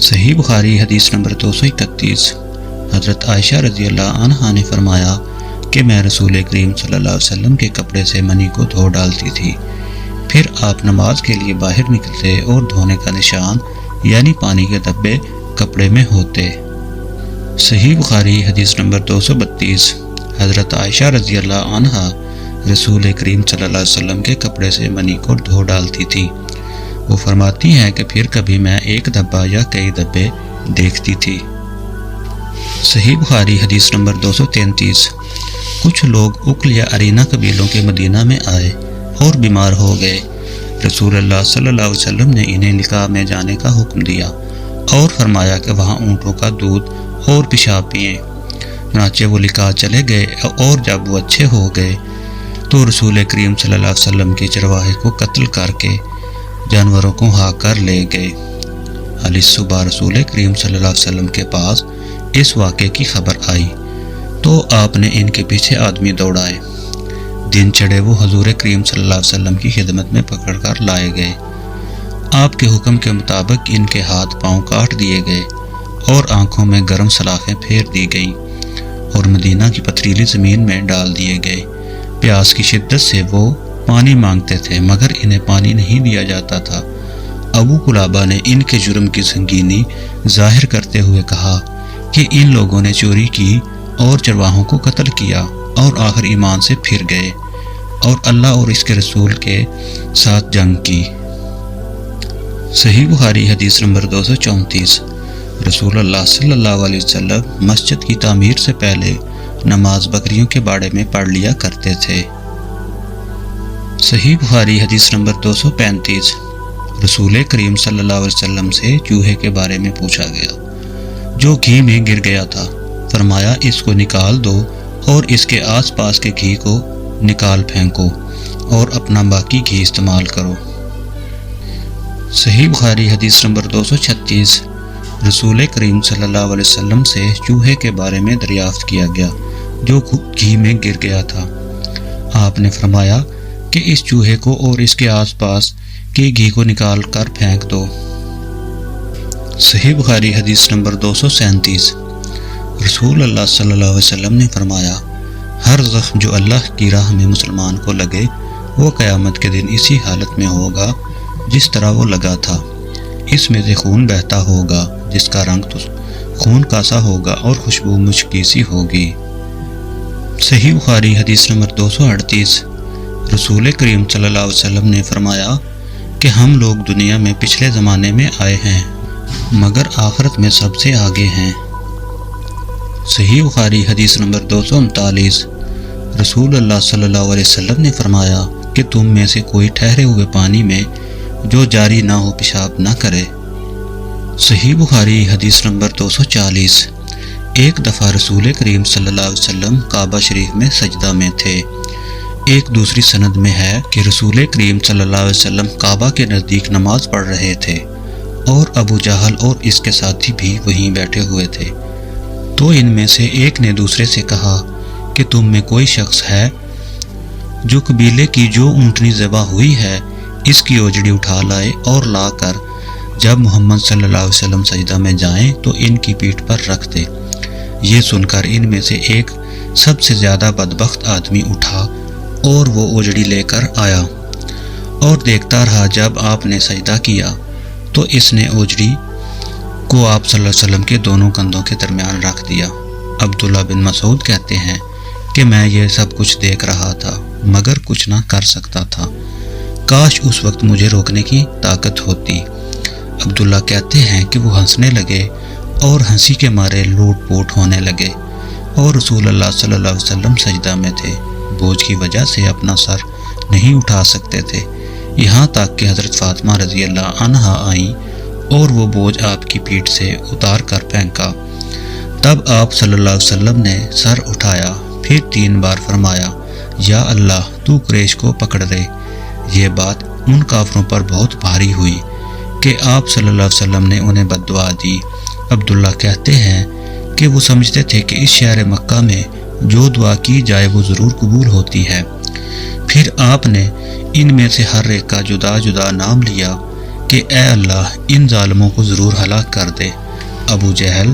صحیح بخاری حدیث نمبر 231۔ حضرت عائشہ رضی اللہ عنہا نے فرمایا کہ میں رسول کریم صلی اللہ علیہ وسلم کے کپڑے سے منی کو دھو ڈالتی تھی، پھر آپ نماز کے لیے باہر نکلتے اور دھونے کا نشان یعنی پانی کے دھبے کپڑے میں ہوتے۔ صحیح بخاری حدیث نمبر 232۔ حضرت عائشہ رضی اللہ عنہا رسول کریم صلی اللہ علیہ وسلم کے کپڑے سے منی کو دھو ڈالتی تھی۔ وہ فرماتی ہیں کہ پھر کبھی میں ایک دھبا یا کئی دھبے دیکھتی تھی۔ صحیح بخاری حدیث نمبر 233۔ کچھ لوگ اکل یا ارینا قبیلوں کے مدینہ میں آئے اور بیمار ہو گئے۔ رسول اللہ صلی اللہ علیہ وسلم نے انہیں لقاء میں جانے کا حکم دیا اور فرمایا کہ وہاں اونٹوں کا دودھ اور پیشاب پئیں۔ چنانچہ وہ لقاء چلے گئے اور جب وہ اچھے ہو گئے تو رسول کریم صلی اللہ علیہ وسلم کے چرواہے کو قتل کر کے جانوروں کو ہا کر لے گئے۔ علی صبح رسول کریم صلی اللہ علیہ وسلم کے پاس اس واقعے کی خبر آئی تو آپ نے ان کے پیچھے آدمی دوڑائے۔ دن چڑھے وہ حضور کریم صلی اللہ علیہ وسلم کی خدمت میں پکڑ کر لائے گئے۔ آپ کے حکم کے مطابق ان کے ہاتھ پاؤں کاٹ دیے گئے اور آنکھوں میں گرم سلاخیں پھیر دی گئیں اور مدینہ کی پتھریلی زمین میں ڈال دیے گئے۔ پیاس کی شدت سے وہ پانی مانگتے تھے مگر انہیں پانی نہیں دیا جاتا تھا۔ ابو قلابہ نے ان کے جرم کی سنگینی ظاہر کرتے ہوئے کہا کہ ان لوگوں نے چوری کی اور چرواہوں کو قتل کیا اور آخر ایمان سے پھر گئے اور اللہ اور اس کے رسول کے ساتھ جنگ کی۔ صحیح بخاری حدیث نمبر 234۔ رسول اللہ صلی اللہ علیہ وسلم مسجد کی تعمیر سے پہلے نماز بکریوں کے باڑے میں پڑھ لیا کرتے تھے۔ صحیح بخاری حدیث نمبر 235۔ رسول کریم صلی اللہ علیہ وسلم سے چوہے کے بارے میں پوچھا گیا جو گھی میں گر گیا تھا۔ فرمایا اس کو نکال دو اور اس کے آس پاس کے گھی کو نکال پھینکو اور اپنا باقی گھی استعمال کرو۔ صحیح بخاری حدیث نمبر 236۔ رسول کریم صلی اللہ علیہ وسلم سے چوہے کے بارے میں دریافت کیا گیا جو گھی میں گر گیا تھا۔ آپ نے فرمایا کہ اس چوہے کو اور اس کے آس پاس کے گھی کو نکال کر پھینک دو۔ صحیح بخاری حدیث نمبر 237۔ رسول اللہ صلی اللہ علیہ وسلم نے فرمایا ہر زخم جو اللہ کی راہ میں مسلمان کو لگے وہ قیامت کے دن اسی حالت میں ہوگا جس طرح وہ لگا تھا، اس میں سے خون بہتا ہوگا جس کا رنگ تو خون کا سا ہوگا اور خوشبو مشکی سی ہوگی۔ صحیح بخاری حدیث نمبر 238۔ رسول کریم صلی اللہ علیہ وسلم نے فرمایا کہ ہم لوگ دنیا میں پچھلے زمانے میں آئے ہیں مگر آخرت میں سب سے آگے ہیں۔ صحیح بخاری حدیث نمبر 239۔ رسول اللہ صلی اللہ علیہ وسلم نے فرمایا کہ تم میں سے کوئی ٹھہرے ہوئے پانی میں جو جاری نہ ہو پیشاب نہ کرے۔ صحیح بخاری حدیث نمبر 240۔ ایک دفعہ رسول کریم صلی اللہ علیہ وسلم کعبہ شریف میں سجدہ میں تھے۔ ایک دوسری سند میں ہے کہ رسول کریم صلی اللہ علیہ وسلم کعبہ کے نزدیک نماز پڑھ رہے تھے اور ابو جہل اور اس کے ساتھی بھی وہیں بیٹھے ہوئے تھے۔ تو ان میں سے ایک نے دوسرے سے کہا کہ تم میں کوئی شخص ہے جو قبیلے کی جو اونٹنی ذبح ہوئی ہے اس کی اوجڑی اٹھا لائے اور لا کر جب محمد صلی اللہ علیہ وسلم سجدہ میں جائیں تو ان کی پیٹھ پر رکھ دے۔ یہ سن کر ان میں سے ایک سب سے زیادہ بدبخت آدمی اٹھا اور وہ اوجڑی لے کر آیا اور دیکھتا رہا جب آپ نے سجدہ کیا تو اس نے اوجڑی کو آپ صلی اللہ علیہ وسلم کے دونوں کندھوں کے درمیان رکھ دیا۔ عبداللہ بن مسعود کہتے ہیں کہ میں یہ سب کچھ دیکھ رہا تھا مگر کچھ نہ کر سکتا تھا، کاش اس وقت مجھے روکنے کی طاقت ہوتی۔ عبداللہ کہتے ہیں کہ وہ ہنسنے لگے اور ہنسی کے مارے لوٹ پوٹ ہونے لگے اور رسول اللہ صلی اللہ علیہ وسلم سجدہ میں تھے، بوجھ کی وجہ سے اپنا سر نہیں اٹھا سکتے تھے، یہاں تک کہ حضرت فاطمہ رضی اللہ عنہا آئیں اور وہ بوجھ آپ کی پیٹھ سے اتار کر پھینکا۔ تب آپ صلی اللہ علیہ وسلم نے سر اٹھایا، پھر 3 بار فرمایا یا اللہ تو قریش کو پکڑ دے۔ یہ بات ان کافروں پر بہت بھاری ہوئی کہ آپ صلی اللہ علیہ وسلم نے انہیں بد دعا دی۔ عبداللہ کہتے ہیں کہ وہ سمجھتے تھے کہ اس شہر مکہ میں جو دعا کی جائے وہ ضرور قبول ہوتی ہے۔ پھر آپ نے ان میں سے ہر ایک کا جدا جدا نام لیا کہ اے اللہ ان ظالموں کو ضرور ہلاک کر دے، ابو جہل،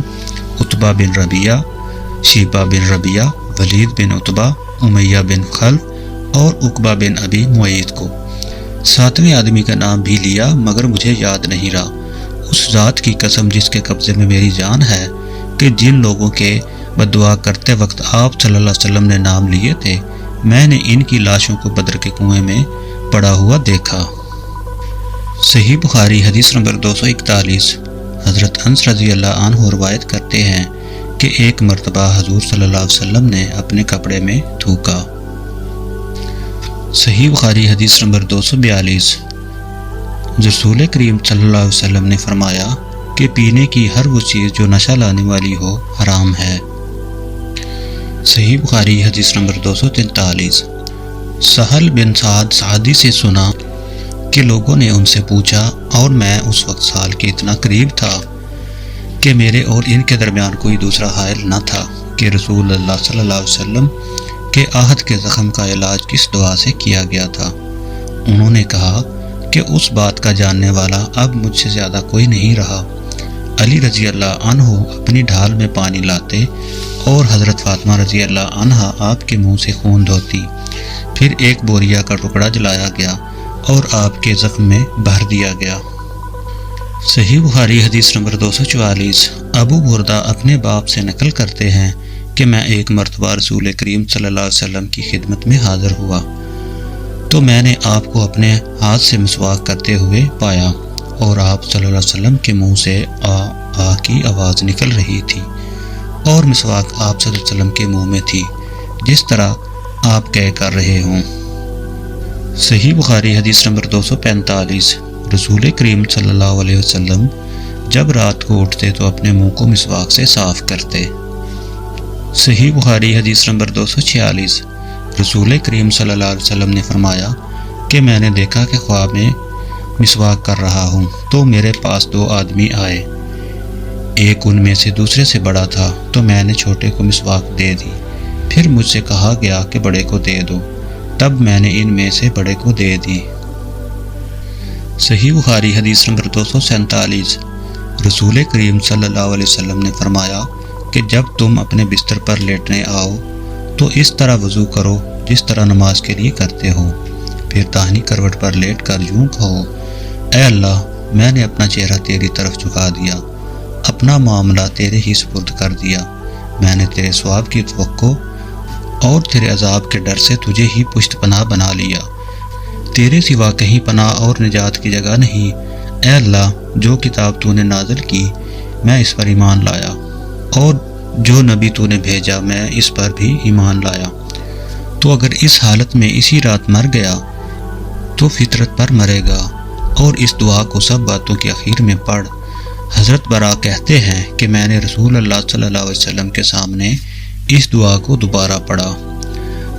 عتبہ بن ربیعہ، شیبہ بن ربیعہ، ولید بن عتبہ، امیہ بن خلف اور عقبہ بن ابی معیط کو۔ ساتویں آدمی کا نام بھی لیا مگر مجھے یاد نہیں رہا۔ اس ذات کی قسم جس کے قبضے میں میری جان ہے کہ جن لوگوں کے بددعا کرتے وقت آپ صلی اللہ علیہ وسلم نے نام لیے تھے، میں نے ان کی لاشوں کو بدر کے کنویں میں پڑا ہوا دیکھا۔ صحیح بخاری حدیث نمبر 241۔ حضرت انس رضی اللہ عنہ روایت کرتے ہیں کہ ایک مرتبہ حضور صلی اللہ علیہ وسلم نے اپنے کپڑے میں تھوکا۔ صحیح بخاری حدیث نمبر 242۔ رسول کریم صلی اللہ علیہ وسلم نے فرمایا کہ پینے کی ہر وہ چیز جو نشہ لانے والی ہو حرام ہے۔ صحیح بخاری حدیث نمبر 243۔ سہل بن سعد سعدی سے سنا کہ لوگوں نے ان سے پوچھا اور میں اس وقت سال کے اتنا قریب تھا کہ میرے اور ان کے درمیان کوئی دوسرا حائل نہ تھا کہ رسول اللہ صلی اللہ علیہ وسلم کے عہد کے زخم کا علاج کس دعا سے کیا گیا تھا۔ انہوں نے کہا کہ اس بات کا جاننے والا اب مجھ سے زیادہ کوئی نہیں رہا۔ علی رضی اللہ عنہ اپنی ڈھال میں پانی لاتے اور حضرت فاطمہ رضی اللہ عنہا آپ کے منہ سے خون دھوتی، پھر ایک بوریا کا ٹکڑا جلایا گیا اور آپ کے زخم میں بھر دیا گیا۔ صحیح بخاری حدیث نمبر 244۔ ابو بردہ اپنے باپ سے نقل کرتے ہیں کہ میں ایک مرتبہ رسول کریم صلی اللہ علیہ وسلم کی خدمت میں حاضر ہوا تو میں نے آپ کو اپنے ہاتھ سے مسواک کرتے ہوئے پایا اور آپ صلی اللہ علیہ وسلم کے منہ سے آ آ کی آواز نکل رہی تھی اور مسواک آپ صلی اللہ علیہ وسلم کے منہ میں تھی جس طرح آپ کر رہے ہوں۔ صحیح بخاری حدیث نمبر 245۔ رسول کریم صلی اللہ علیہ وسلم جب رات کو اٹھتے تو اپنے منہ کو مسواک سے صاف کرتے۔ صحیح بخاری حدیث نمبر 246۔ رسول کریم صلی اللہ علیہ وسلم نے فرمایا کہ میں نے دیکھا کہ خواب میں مسواک کر رہا ہوں تو میرے پاس 2 آدمی آئے، ایک ان میں سے دوسرے سے بڑا تھا تو میں نے چھوٹے کو مسواک دے دی، پھر مجھ سے کہا گیا کہ بڑے کو دے دو، تب میں نے ان میں سے بڑے کو دے دی۔ صحیح بخاری حدیث نمبر 247۔ رسول کریم صلی اللہ علیہ وسلم نے فرمایا کہ جب تم اپنے بستر پر لیٹنے آؤ تو اس طرح وضو کرو جس طرح نماز کے لیے کرتے ہو، پھر داہنی کروٹ پر لیٹ کر یوں کہو، اے اللہ میں نے اپنا چہرہ تیری طرف جھکا دیا، اپنا معاملہ تیرے ہی سپرد کر دیا، میں نے تیرے ثواب کی توقع اور تیرے عذاب کے ڈر سے تجھے ہی پشت پناہ بنا لیا، تیرے سوا کہیں پناہ اور نجات کی جگہ نہیں، اے اللہ جو کتاب تو نے نازل کی میں اس پر ایمان لایا اور جو نبی تو نے بھیجا میں اس پر بھی ایمان لایا، تو اگر اس حالت میں اسی رات مر گیا تو فطرت پر مرے گا، اور اس دعا کو سب باتوں کے اخیر میں پڑھ۔ حضرت برا کہتے ہیں کہ میں نے رسول اللہ صلی اللہ علیہ وسلم کے سامنے اس دعا کو دوبارہ پڑھا،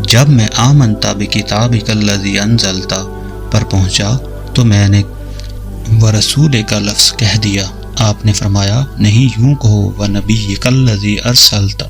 جب میں آمنت بکتابک الذی انزلت پر پہنچا تو میں نے ورسول کا لفظ کہہ دیا، آپ نے فرمایا نہیں یوں کہو ونبیک الذی ارسلت۔